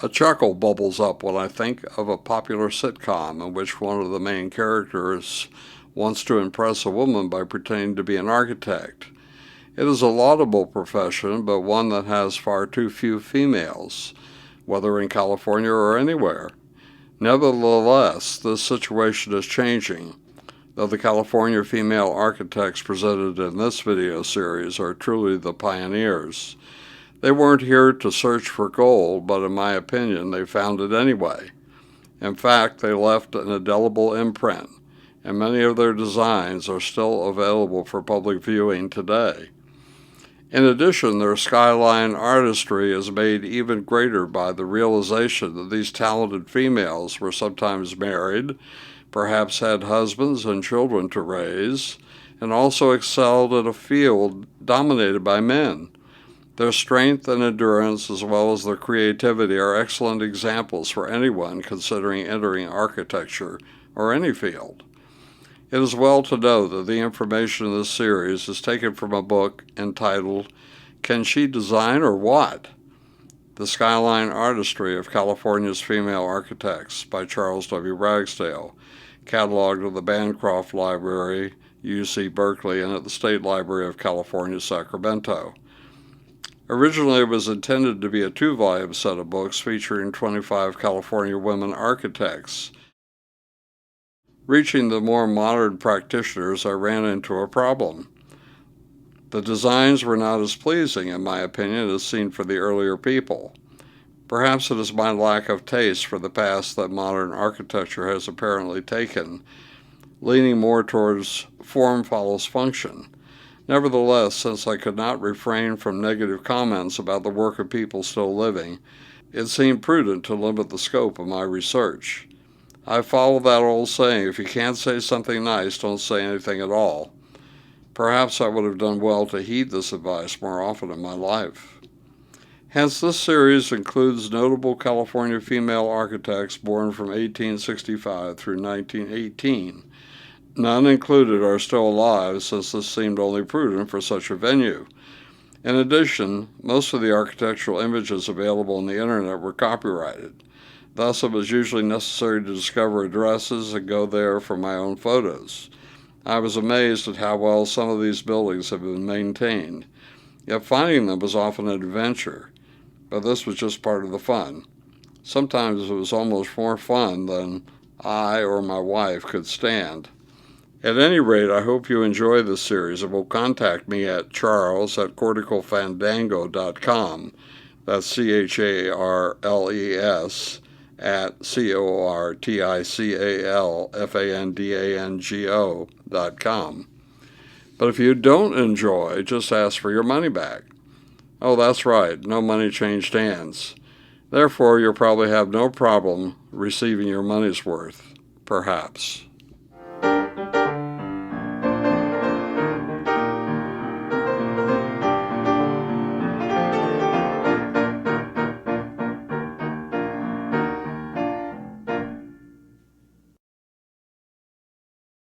A chuckle bubbles up when I think of a popular sitcom in which one of the main characters wants to impress a woman by pretending to be an architect. It is a laudable profession, but one that has far too few females, whether in California or anywhere. Nevertheless, this situation is changing, though the California female architects presented in this video series are truly the pioneers. They weren't here to search for gold, but in my opinion, they found it anyway. In fact, they left an indelible imprint, and many of their designs are still available for public viewing today. In addition, their skyline artistry is made even greater by the realization that these talented females were sometimes married, perhaps had husbands and children to raise, and also excelled in a field dominated by men. Their strength and endurance, as well as their creativity, are excellent examples for anyone considering entering architecture or any field. It is well to know that the information in this series is taken from a book entitled "Can She Design or What? The Skyline Artistry of California's Female Architects" by Charles W. Ragsdale, cataloged at the Bancroft Library, UC Berkeley, and at the State Library of California, Sacramento. Originally, it was intended to be a 2-volume set of books featuring 25 California women architects. Reaching the more modern practitioners, I ran into a problem. The designs were not as pleasing, in my opinion, as seen for the earlier people. Perhaps it is my lack of taste for the path that modern architecture has apparently taken, leaning more towards form follows function. Nevertheless, since I could not refrain from negative comments about the work of people still living, it seemed prudent to limit the scope of my research. I follow that old saying, if you can't say something nice, don't say anything at all. Perhaps I would have done well to heed this advice more often in my life. Hence, this series includes notable California female architects born from 1865 through 1918. None included are still alive, since this seemed only prudent for such a venue. In addition, most of the architectural images available on the internet were copyrighted. Thus, it was usually necessary to discover addresses and go there for my own photos. I was amazed at how well some of these buildings have been maintained, yet finding them was often an adventure. But this was just part of the fun. Sometimes it was almost more fun than I or my wife could stand. At any rate, I hope you enjoy this series and will contact me at charles@corticalfandango.com. That's CHARLES at CORTICALFANDANGO.com. But if you don't enjoy, just ask for your money back. Oh, that's right, no money changed hands. Therefore, you'll probably have no problem receiving your money's worth, perhaps.